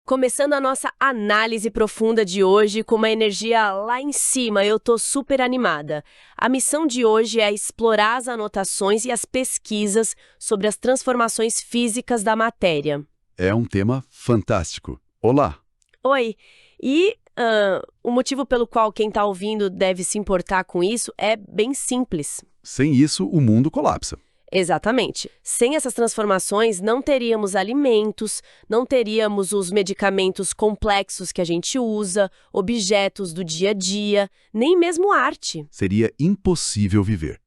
Começando a nossa análise profunda de hoje com uma energia lá em cima, eu tô super animada. A missão de hoje é explorar as anotações e as pesquisas sobre as transformações físicas da matéria. É um tema fantástico. Olá! Oi, e o motivo pelo qual quem tá ouvindo deve se importar com isso é bem simples. Sem isso, o mundo colapsa. Exatamente. Sem essas transformações, não teríamos alimentos, não teríamos os medicamentos complexos que a gente usa, objetos do dia a dia, nem mesmo arte. Seria impossível viver.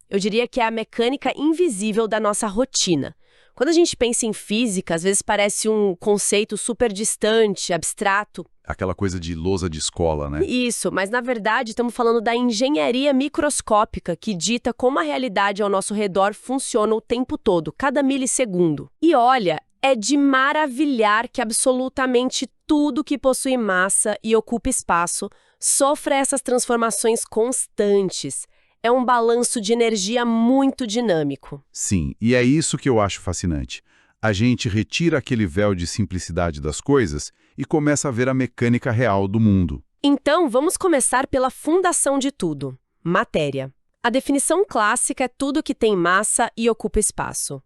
Eu diria que é a mecânica invisível da nossa rotina. Quando a gente pensa em física, às vezes parece um conceito super distante, abstrato. Aquela coisa de lousa de escola, né? Isso, mas na verdade estamos falando da engenharia microscópica que dita como a realidade ao nosso redor funciona o tempo todo, cada milissegundo. E olha, é de maravilhar que absolutamente tudo que possui massa e ocupa espaço sofra essas transformações constantes. É um balanço de energia muito dinâmico. Sim, e é isso que eu acho fascinante. A gente retira aquele véu de simplicidade das coisas e começa a ver a mecânica real do mundo. Então, vamos começar pela fundação de tudo: matéria. A definição clássica é tudo que tem massa e ocupa espaço.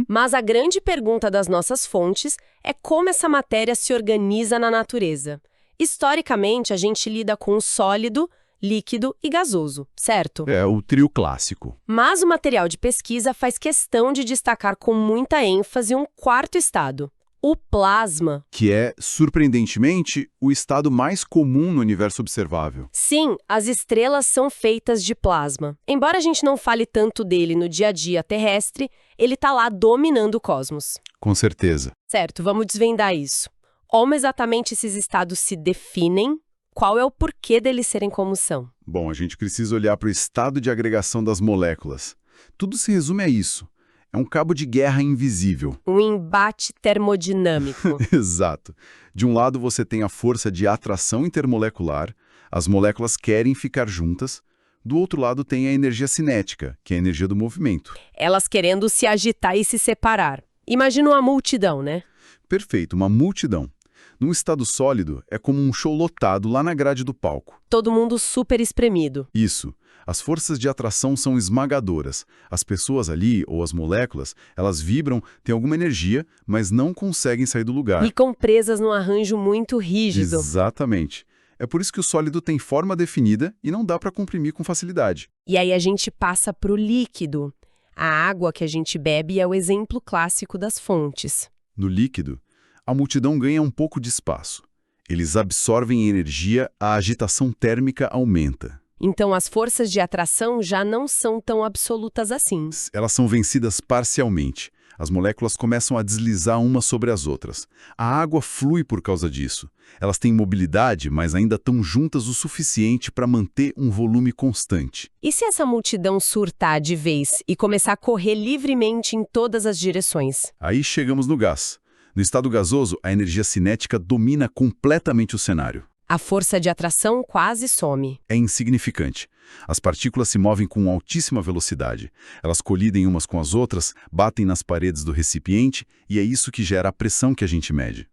Mas a grande pergunta das nossas fontes é como essa matéria se organiza na natureza. Historicamente, a gente lida com o sólido, líquido e gasoso, certo? É o trio clássico. Mas o material de pesquisa faz questão de destacar com muita ênfase um quarto estado: o plasma. Que é, surpreendentemente, o estado mais comum no universo observável. Sim, as estrelas são feitas de plasma. Embora a gente não fale tanto dele no dia a dia terrestre, ele está lá dominando o cosmos. Com certeza. Certo, vamos desvendar isso. Como exatamente esses estados se definem? Qual é o porquê deles serem como são? Bom, a gente precisa olhar para o estado de agregação das moléculas. Tudo se resume a isso. É um cabo de guerra invisível. Um embate termodinâmico. Exato. De um lado você tem a força de atração intermolecular, as moléculas querem ficar juntas. Do outro lado tem a energia cinética, que é a energia do movimento. Elas querendo se agitar e se separar. Imagina uma multidão, né? Perfeito, uma multidão. Num estado sólido, é como um show lotado lá na grade do palco. Todo mundo super espremido. Isso. As forças de atração são esmagadoras. As pessoas ali, ou as moléculas, elas vibram, têm alguma energia, mas não conseguem sair do lugar. Ficam presas num arranjo muito rígido. Exatamente. É por isso que o sólido tem forma definida e não dá para comprimir com facilidade. E aí a gente passa para o líquido. A água que a gente bebe é o exemplo clássico das fontes. No líquido, a multidão ganha um pouco de espaço. Eles absorvem energia, a agitação térmica aumenta. Então as forças de atração já não são tão absolutas assim. Elas são vencidas parcialmente. As moléculas começam a deslizar umas sobre as outras. A água flui por causa disso. Elas têm mobilidade, mas ainda estão juntas o suficiente para manter um volume constante. E se essa multidão surtar de vez e começar a correr livremente em todas as direções? Aí chegamos no gás. No estado gasoso, a energia cinética domina completamente o cenário. A força de atração quase some. É insignificante. As partículas se movem com altíssima velocidade. Elas colidem umas com as outras, batem nas paredes do recipiente e é isso que gera a pressão que a gente mede.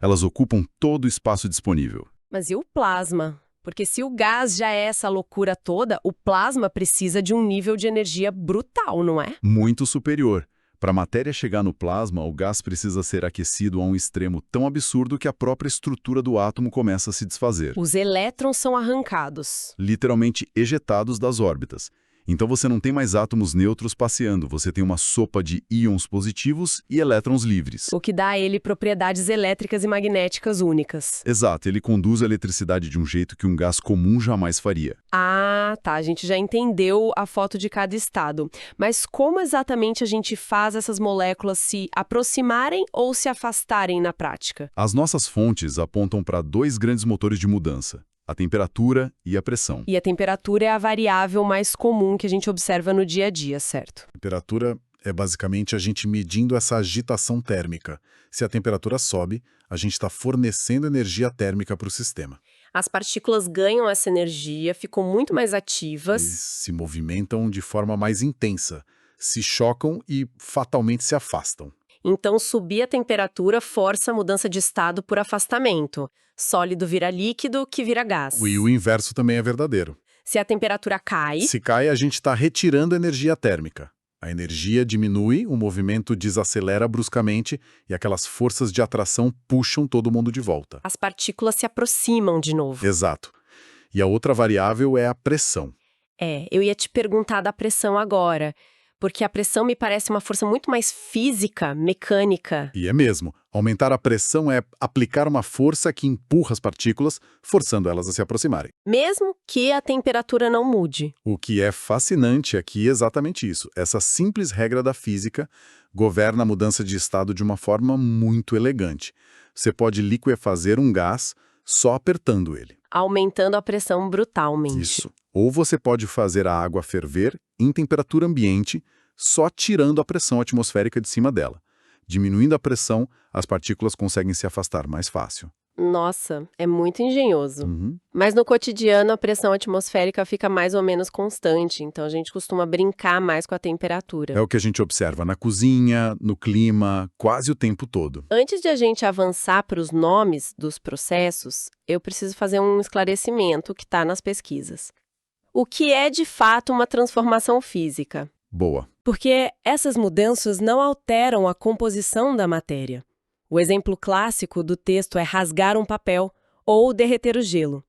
Elas ocupam todo o espaço disponível. Mas e o plasma? Porque se o gás já é essa loucura toda, o plasma precisa de um nível de energia brutal, não é? Muito superior. Para a matéria chegar no plasma, o gás precisa ser aquecido a um extremo tão absurdo que a própria estrutura do átomo começa a se desfazer. Os elétrons são arrancados. Literalmente ejetados das órbitas. Então você não tem mais átomos neutros passeando, você tem uma sopa de íons positivos e elétrons livres. O que dá a ele propriedades elétricas e magnéticas únicas. Exato, ele conduz a eletricidade de um jeito que um gás comum jamais faria. Ah, tá, a gente já entendeu a foto de cada estado. Mas como exatamente a gente faz essas moléculas se aproximarem ou se afastarem na prática? As nossas fontes apontam para dois grandes motores de mudança: a temperatura e a pressão. E a temperatura é a variável mais comum que a gente observa no dia a dia, certo? Temperatura é basicamente a gente medindo essa agitação térmica. Se a temperatura sobe, a gente está fornecendo energia térmica para o sistema. As partículas ganham essa energia, ficam muito mais ativas. Eles se movimentam de forma mais intensa, se chocam e fatalmente se afastam. Então, subir a temperatura força a mudança de estado por afastamento. Sólido vira líquido, que vira gás. E o inverso também é verdadeiro. Se a temperatura cai, Se cai, a gente está retirando energia térmica. A energia diminui, o movimento desacelera bruscamente e aquelas forças de atração puxam todo mundo de volta. as partículas se aproximam de novo. Exato. E a outra variável é a pressão. Eu ia te perguntar da pressão agora, porque a pressão me parece uma força muito mais física, mecânica. E é mesmo. Aumentar a pressão é aplicar uma força que empurra as partículas, forçando elas a se aproximarem. Mesmo que a temperatura não mude. O que é fascinante aqui é exatamente isso. Essa simples regra da física governa a mudança de estado de uma forma muito elegante. Você pode liquefazer um gás só apertando ele. Aumentando a pressão brutalmente. Isso. Ou você pode fazer a água ferver em temperatura ambiente, só tirando a pressão atmosférica de cima dela. Diminuindo a pressão, as partículas conseguem se afastar mais fácil. Nossa, é muito engenhoso. Uhum. Mas no cotidiano a pressão atmosférica fica mais ou menos constante, então a gente costuma brincar mais com a temperatura. É o que a gente observa na cozinha, no clima, quase o tempo todo. Antes de a gente avançar para os nomes dos processos, eu preciso fazer um esclarecimento que está nas pesquisas. O que é de fato uma transformação física? Boa. Porque essas mudanças não alteram a composição da matéria. O exemplo clássico do texto é rasgar um papel ou derreter o gelo.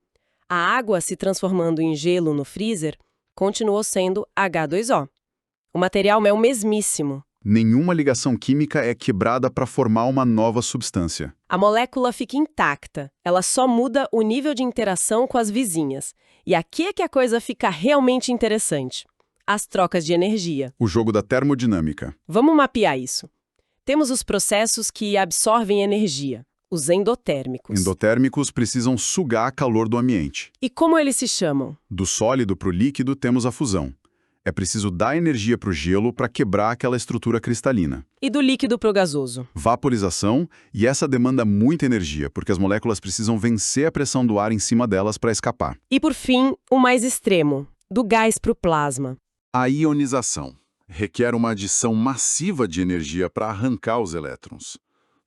A água se transformando em gelo no freezer continuou sendo H2O. O material é o mesmíssimo. Nenhuma ligação química é quebrada para formar uma nova substância. A molécula fica intacta, ela só muda o nível de interação com as vizinhas. E aqui é que a coisa fica realmente interessante. As trocas de energia. O jogo da termodinâmica. Vamos mapear isso. Temos os processos que absorvem energia, os endotérmicos. Endotérmicos precisam sugar calor do ambiente. E como eles se chamam? Do sólido para o líquido temos a fusão. É preciso dar energia para o gelo para quebrar aquela estrutura cristalina. E do líquido para o gasoso? Vaporização, e essa demanda muita energia, porque as moléculas precisam vencer a pressão do ar em cima delas para escapar. E por fim, o mais extremo, do gás para o plasma. A ionização requer uma adição massiva de energia para arrancar os elétrons.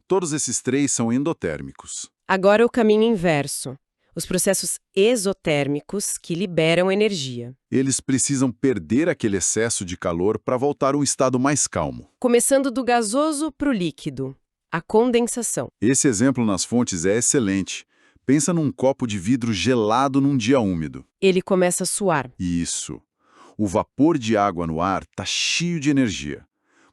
Todos esses três são endotérmicos. Agora o caminho inverso. Os processos exotérmicos que liberam energia. Eles precisam perder aquele excesso de calor para voltar a um estado mais calmo. Começando do gasoso para o líquido. A condensação. Esse exemplo nas fontes é excelente. Pensa num copo de vidro gelado num dia úmido. Ele começa a suar. Isso. O vapor de água no ar está cheio de energia.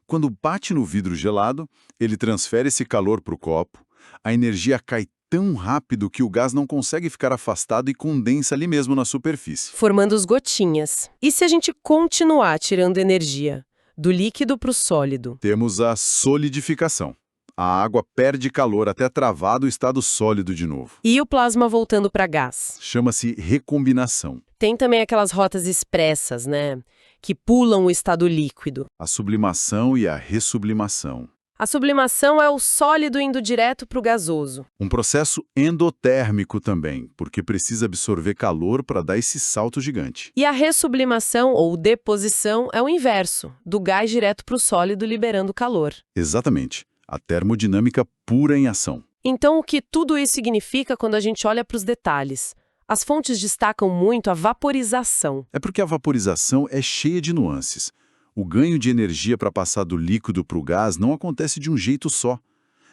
Quando bate no vidro gelado, ele transfere esse calor para o copo. A energia cai tão rápido que o gás não consegue ficar afastado e condensa ali mesmo na superfície. Formando as gotinhas. E se a gente continuar tirando energia do líquido para o sólido? Temos a solidificação. A água perde calor até travar do estado sólido de novo. E o plasma voltando para gás? Chama-se recombinação. Tem também aquelas rotas expressas, né? Que pulam o estado líquido. A sublimação e a ressublimação. A sublimação é o sólido indo direto para o gasoso. Um processo endotérmico também, porque precisa absorver calor para dar esse salto gigante. E a ressublimação, ou deposição, é o inverso, do gás direto para o sólido liberando calor. Exatamente. A termodinâmica pura em ação. Então, o que tudo isso significa quando a gente olha para os detalhes? As fontes destacam muito a vaporização. É porque a vaporização é cheia de nuances. O ganho de energia para passar do líquido para o gás não acontece de um jeito só.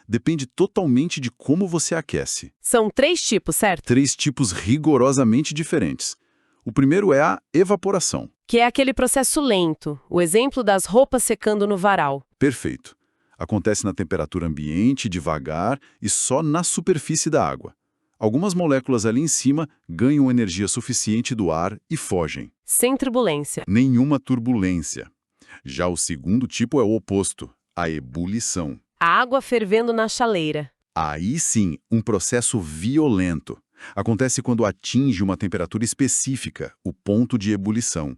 Depende totalmente de como você aquece. São 3 tipos, certo? 3 tipos rigorosamente diferentes. O primeiro é a evaporação. Que é aquele processo lento, o exemplo das roupas secando no varal. Perfeito. Acontece na temperatura ambiente, devagar e só na superfície da água. Algumas moléculas ali em cima ganham energia suficiente do ar e fogem. Sem turbulência. Nenhuma turbulência. Já o segundo tipo é o oposto, a ebulição. A água fervendo na chaleira. Aí sim, um processo violento. Acontece quando atinge uma temperatura específica, o ponto de ebulição.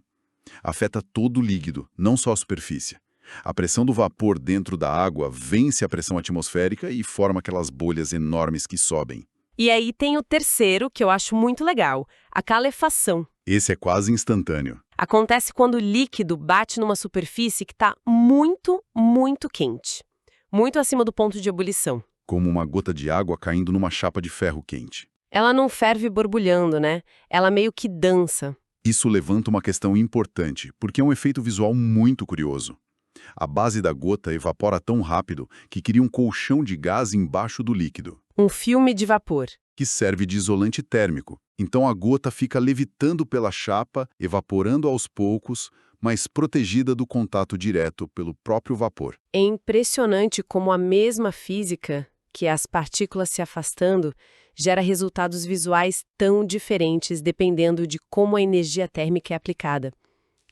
Afeta todo o líquido, não só a superfície. A pressão do vapor dentro da água vence a pressão atmosférica e forma aquelas bolhas enormes que sobem. E aí tem o terceiro, que eu acho muito legal, a calefação. Esse é quase instantâneo. Acontece quando o líquido bate numa superfície que está muito, muito quente. muito acima do ponto de ebulição. Como uma gota de água caindo numa chapa de ferro quente. Ela não ferve borbulhando, né? Ela meio que dança. Isso levanta uma questão importante, porque é um efeito visual muito curioso. A base da gota evapora tão rápido que cria um colchão de gás embaixo do líquido, Um filme de vapor. que serve de isolante térmico. Então a gota fica levitando pela chapa, evaporando aos poucos, mas protegida do contato direto pelo próprio vapor. É impressionante como a mesma física, que é as partículas se afastando, gera resultados visuais tão diferentes dependendo de como a energia térmica é aplicada.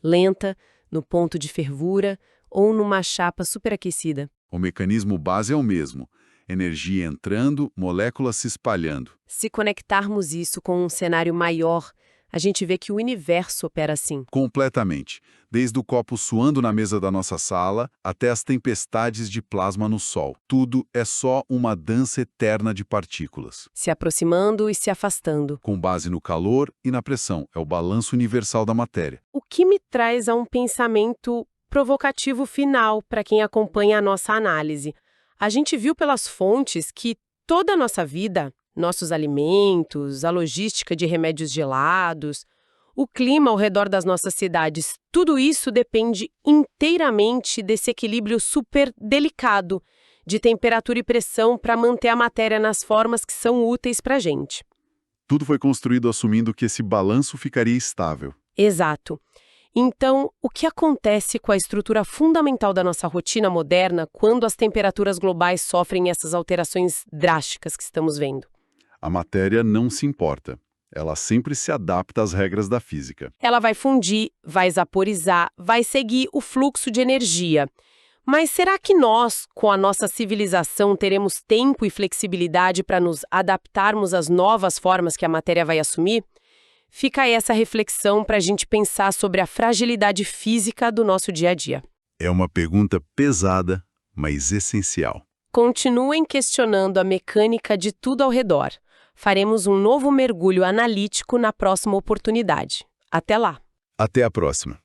Lenta, no ponto de fervura ou numa chapa superaquecida. O mecanismo base é o mesmo. Energia entrando, moléculas se espalhando. Se conectarmos isso com um cenário maior, a gente vê que o universo opera assim. Completamente. Desde o copo suando na mesa da nossa sala até as tempestades de plasma no Sol. Tudo é só uma dança eterna de partículas. Se aproximando e se afastando. Com base no calor e na pressão. É o balanço universal da matéria. O que me traz a um pensamento provocativo final para quem acompanha a nossa análise. A gente viu pelas fontes que toda a nossa vida, nossos alimentos, a logística de remédios gelados, o clima ao redor das nossas cidades, tudo isso depende inteiramente desse equilíbrio super delicado de temperatura e pressão para manter a matéria nas formas que são úteis para a gente. Tudo foi construído assumindo que esse balanço ficaria estável. Exato. Então, o que acontece com a estrutura fundamental da nossa rotina moderna quando as temperaturas globais sofrem essas alterações drásticas que estamos vendo? A matéria não se importa. Ela sempre se adapta às regras da física. Ela vai fundir, vai vaporizar, vai seguir o fluxo de energia. Mas será que nós, com a nossa civilização, teremos tempo e flexibilidade para nos adaptarmos às novas formas que a matéria vai assumir? Fica aí essa reflexão para a gente pensar sobre a fragilidade física do nosso dia a dia. É uma pergunta pesada, mas essencial. Continuem questionando a mecânica de tudo ao redor. Faremos um novo mergulho analítico na próxima oportunidade. Até lá! Até a próxima.